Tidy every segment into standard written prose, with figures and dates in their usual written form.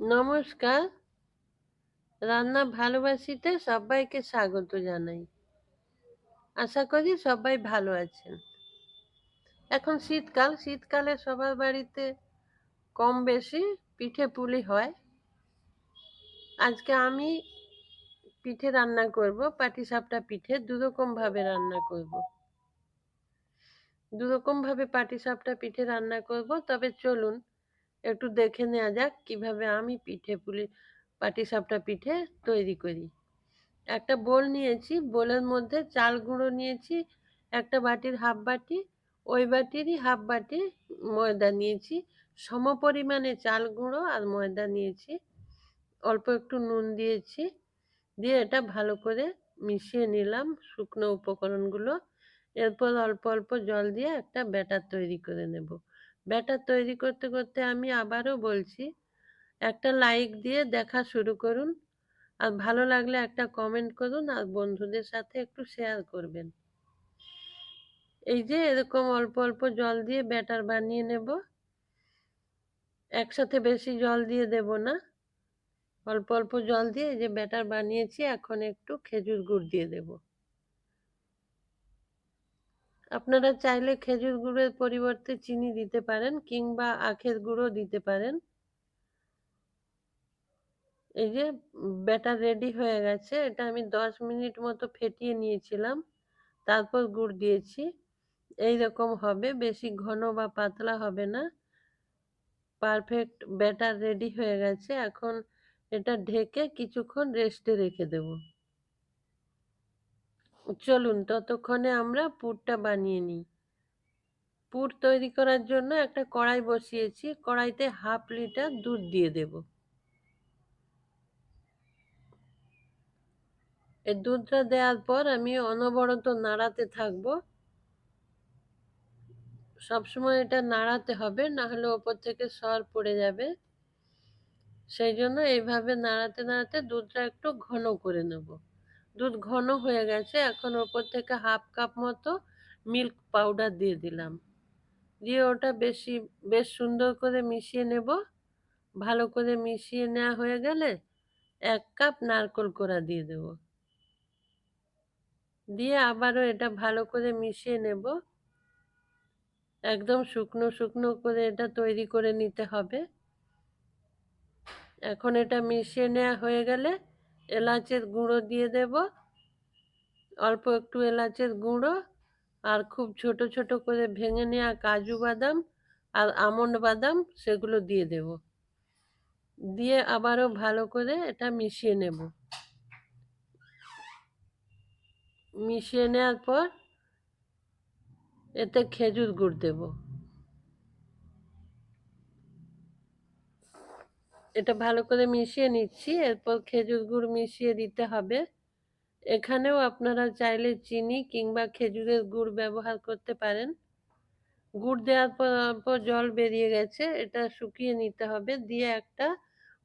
নমস্কার। রান্না ভালোবাসিতে সবাইকে স্বাগত জানাই। আশা করি সবাই ভালো আছেন। এখন শীতকাল, শীতকালে সবার বাড়িতে কম বেশি পিঠে পুলি হয়। আজকে আমি পিঠে রান্না করব, পাটিসাপটা পিঠে দুরকম ভাবে রান্না করব। দুরকম ভাবে পাটিসাপটা পিঠে রান্না করব, তবে চলুন একটু দেখে নেওয়া যাক কিভাবে আমি পাটিসাপটা পিঠে তৈরি করি। একটা বোল নিয়েছি, বোলের মধ্যে চাল গুঁড়ো নিয়েছি একটা বাটির হাফ বাটি, ওই বাটিরই হাফ বাটি ময়দা নিয়েছি, সমপরিমাণে চাল গুঁড়ো আর ময়দা নিয়েছি, অল্প একটু নুন দিয়েছি, দিয়ে এটা ভালো করে মিশিয়ে নিলাম শুকনো উপকরণগুলো। এরপর অল্প অল্প জল দিয়ে একটা ব্যাটার তৈরি করে নেব। ব্যাটার তৈরি করতে করতে আমি আবারও বলছি, একটা লাইক দিয়ে দেখা শুরু করুন, আর ভালো লাগলে একটা কমেন্ট করুন, আর বন্ধুদের সাথে একটু শেয়ার করবেন। এই যে এরকম অল্প অল্প জল দিয়ে ব্যাটার বানিয়ে নেব। একসাথে বেশি জল দিয়ে দেব না, অল্প অল্প জল দিয়ে এই যে ব্যাটার বানিয়েছি। এখন একটু খেজুর গুড় দিয়ে দেব। আপনারা চাইলে খেজুর গুড়ের পরিবর্তে চিনি দিতে পারেন, কিংবা আখের গুঁড়ো দিতে পারেন। এই যে ব্যাটার রেডি হয়ে গেছে, এটা আমি 10 মিনিট মতো ফেটিয়ে নিয়েছিলাম, তারপর গুড় দিয়েছি। এই রকম হবে, বেশি ঘন বা পাতলা হবে না। পারফেক্ট ব্যাটার রেডি হয়ে গেছে। এখন এটা ঢেকে কিছুক্ষণ রেস্টে রেখে দেব। চলুন ততক্ষণে আমরা পুরটা বানিয়ে নিই। পুর তৈরি করার জন্য একটা কড়াই বসিয়েছি, কড়াইতে হাফ লিটার দুধ দিয়ে দেব। এই দুধটা দেওয়ার পর আমি অনবরত নাড়াতে থাকবো। সবসময় এটা নাড়াতে হবে, না হলে ওপর থেকে সর পড়ে যাবে। সেই জন্য এইভাবে নাড়াতে নাড়াতে দুধটা একটু ঘন করে নেব। দুধ ঘন হয়ে গেছে, এখন ওপর থেকে হাফ কাপ মতো মিল্ক পাউডার দিয়ে দিলাম। দিয়ে ওটা বেশ সুন্দর করে মিশিয়ে নেব। ভালো করে মিশিয়ে নেওয়া হয়ে গেলে 1 কাপ নারকেল কোড়া দিয়ে দেব। দিয়ে আবারও এটা ভালো করে মিশিয়ে নেব। একদম শুকনো শুকনো করে এটা তৈরি করে নিতে হবে। এখন এটা মিশিয়ে নেওয়া হয়ে গেলে এলাচের গুঁড়ো দিয়ে দেব, অল্প একটু এলাচের গুঁড়ো, আর খুব ছোট ছোট করে ভেঙে নেওয়া কাজু বাদাম আর আমন্ড বাদাম সেগুলো দিয়ে দেব। দিয়ে আবারও ভালো করে এটা মিশিয়ে নেব। মিশিয়ে নেওয়ার পর এতে খেজুর গুড় দেব। এটা ভালো করে মিশিয়ে নিচ্ছি। এরপর খেজুর গুড় মিশিয়ে দিতে হবে। এখানেও আপনারা চাইলে চিনি কিংবা খেজুরের গুড় ব্যবহার করতে পারেন। গুড় দেওয়ার পর অল্প জল বেরিয়ে গেছে, এটা শুকিয়ে নিতে হবে, দিয়ে একটা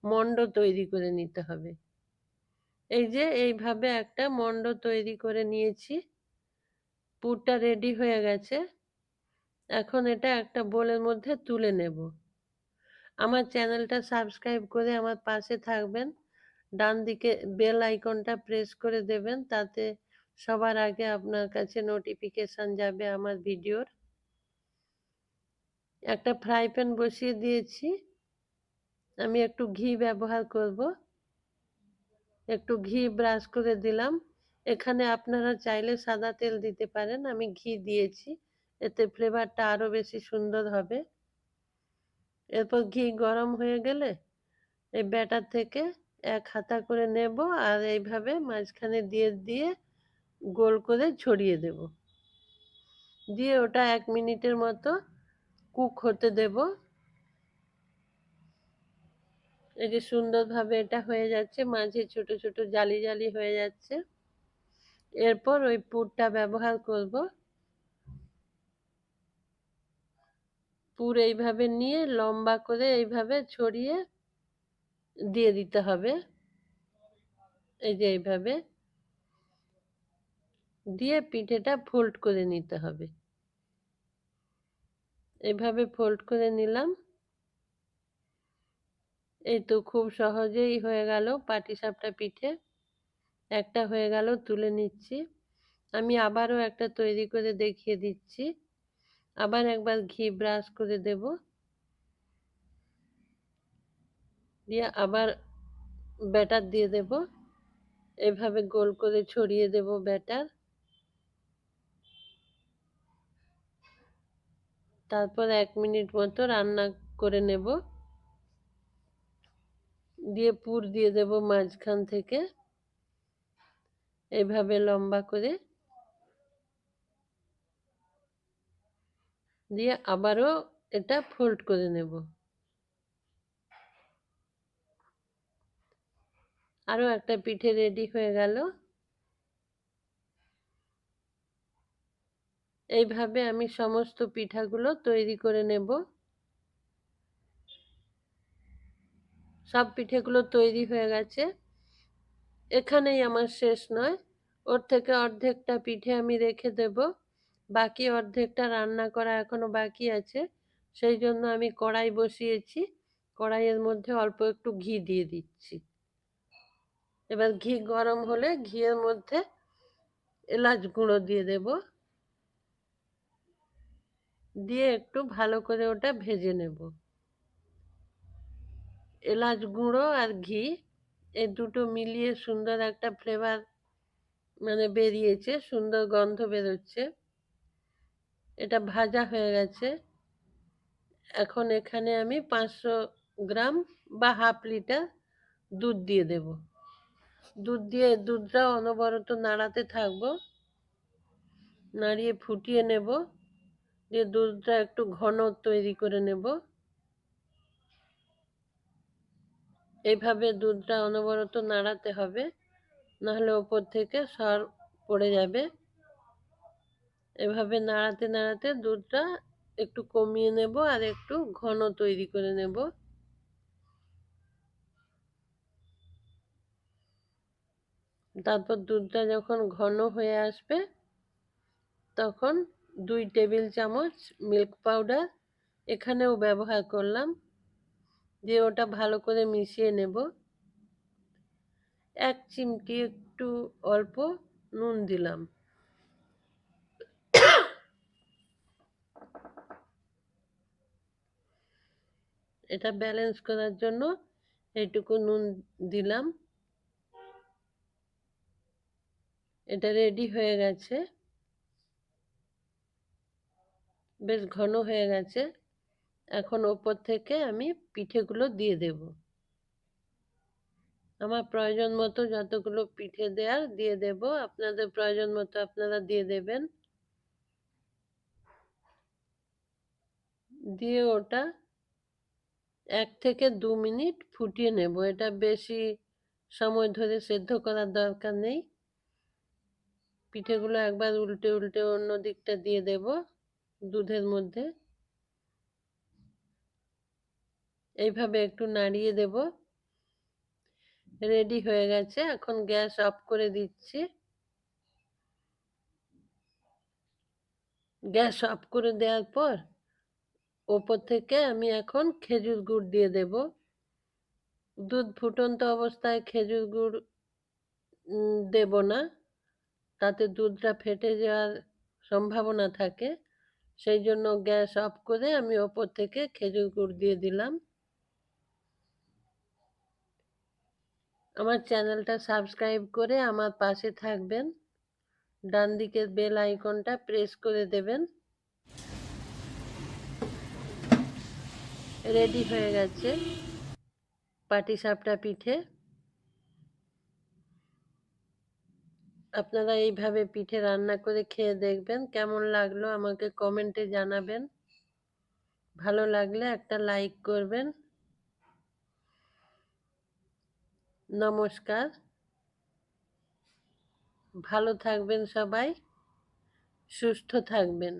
মণ্ড তৈরি করে নিতে হবে। এই যে এইভাবে একটা মণ্ড তৈরি করে নিয়েছি। পুরটা রেডি হয়ে গেছে। এখন এটা একটা বোলের মধ্যে তুলে নেব। আমার চ্যানেলটা সাবস্ক্রাইব করে আমার পাশে থাকবেন। ডান দিকে বেল আইকনটা প্রেস করে দেবেন, তাতে সবার আগে আপনার কাছে নোটিফিকেশন যাবে আমার ভিডিওর। একটা ফ্রাই প্যান বসিয়ে দিয়েছি, আমি একটু ঘি ব্যবহার করব। একটু ঘি ব্রাশ করে দিলাম। এখানে আপনারা চাইলে সাদা তেল দিতে পারেন, আমি ঘি দিয়েছি, এতে ফ্লেভারটা আরো বেশি সুন্দর হবে। এরপর ঘি গরম হয়ে গেলে এই ব্যাটার থেকে 1 হাতা করে নেব, আর এইভাবে মাঝখানে দিয়ে দিয়ে গোল করে ছড়িয়ে দেব। দিয়ে ওটা 1 মিনিটের মতো কুক হতে দেব। এই যে সুন্দরভাবে এটা হয়ে যাচ্ছে, মাঝে ছোট ছোট জালি জালি হয়ে যাচ্ছে। এরপর ওই পুরটা ব্যবহার করব। পুর এইভাবে নিয়ে লম্বা করে এইভাবে ছড়িয়ে দিয়ে দিতে হবে। এই যে এইভাবে দিয়ে পিঠেটা ফোল্ড করে নিতে হবে। এইভাবে ফোল্ড করে নিলাম। এই তো খুব সহজেই হয়ে গেল পাটিসাপটা পিঠে। একটা হয়ে গেল, তুলে নিচ্ছি। আমি আবারও একটা তৈরি করে দেখিয়ে দিচ্ছি। আবার একবার ঘি ব্রাশ করে দেব, দিয়ে আবার ব্যাটার দিয়ে দেব। এভাবে গোল করে ছড়িয়ে দেব ব্যাটার। তারপর 1 মিনিট মতো রান্না করে নেব। দিয়ে পুর দিয়ে দেব মাঝখান থেকে, এভাবে লম্বা করে। দিয়ে আবারও এটা ফোল্ড করে নেব। আরও একটা পিঠে রেডি হয়ে গেল। এইভাবে আমি সমস্ত পিঠাগুলো তৈরি করে নেব। সব পিঠেগুলো তৈরি হয়ে গেছে। এখানেই আমার শেষ নয়, ওর থেকে অর্ধেকটা পিঠে আমি রেখে দেব। বাকি অর্ধেকটা রান্না করা এখনো বাকি আছে, সেই জন্য আমি কড়াই বসিয়েছি। কড়াইয়ের মধ্যে অল্প একটু ঘি দিয়ে দিচ্ছি। এবার ঘি গরম হলে ঘিয়ের মধ্যে এলাচ গুঁড়ো দিয়ে দেব, দিয়ে একটু ভালো করে ওটা ভেজে নেব। এলাচ গুঁড়ো আর ঘি এই দুটো মিলিয়ে সুন্দর একটা ফ্লেভার বেরিয়েছে, সুন্দর গন্ধ বেরোচ্ছে। এটা ভাজা হয়ে গেছে। এখন এখানে আমি 500 গ্রাম বা হাফ লিটার দুধ দিয়ে দেব। দুধ দিয়ে দুধটা অনবরত নাড়াতে থাকবো, নাড়িয়ে ফুটিয়ে নেব। দিয়ে দুধটা একটু ঘন তৈরি করে নেব। এইভাবে দুধটা অনবরত নাড়াতে হবে, নাহলে ওপর থেকে সর পড়ে যাবে। এভাবে নাড়াতে নাড়াতে দুধটা একটু কমিয়ে নেব আর একটু ঘন তৈরি করে নেব। তারপর দুধটা যখন ঘন হয়ে আসবে, তখন 2 টেবিল চামচ মিল্ক পাউডার এখানেও ব্যবহার করলাম, দিয়ে ওটা ভালো করে মিশিয়ে নেব। 1 চিমটি একটু অল্প নুন দিলাম। এটা ব্যালেন্স করার জন্য এইটুকু নুন দিলাম। এটা রেডি হয়ে গেছে, বেশ ঘন হয়ে গেছে। এখন ওপর থেকে আমি পিঠেগুলো দিয়ে দেব। আমার প্রয়োজন মতো যতগুলো পিঠে দেওয়ার দিয়ে দেব, আপনাদের প্রয়োজন মতো আপনারা দিয়ে দেবেন। দিয়ে ওটা 1 থেকে 2 মিনিট ফুটিয়ে নেব। এটা বেশি সময় ধরে সেদ্ধ করার দরকার নেই। পিঠেগুলো একবার উল্টে উল্টে অন্য দিকটা দিয়ে দেব দুধের মধ্যে। এইভাবে একটু নাড়িয়ে দেব। রেডি হয়ে গেছে। এখন গ্যাস অফ করে দিচ্ছি। গ্যাস অফ করে দেওয়ার পর ওপর থেকে আমি এখন খেজুর গুড় দিয়ে দেব। দুধ ফুটন্ত অবস্থায় খেজুর গুড় দেব না, তাতে দুধটা ফেটে যাওয়ার সম্ভাবনা থাকে। সেই জন্য গ্যাস অফ করে আমি ওপর থেকে খেজুর গুড় দিয়ে দিলাম। আমার চ্যানেলটা সাবস্ক্রাইব করে আমার পাশে থাকবেন। ডান দিকের বেল আইকনটা প্রেস করে দেবেন। রেডি হয়ে গেছে পাটিসাপটা পিঠে। আপনারা এইভাবে পিঠে রান্না করে খেয়ে দেখবেন, কেমন লাগলো আমাকে কমেন্টে জানাবেন। ভালো লাগলে একটা লাইক করবেন। নমস্কার, ভালো থাকবেন সবাই, সুস্থ থাকবেন।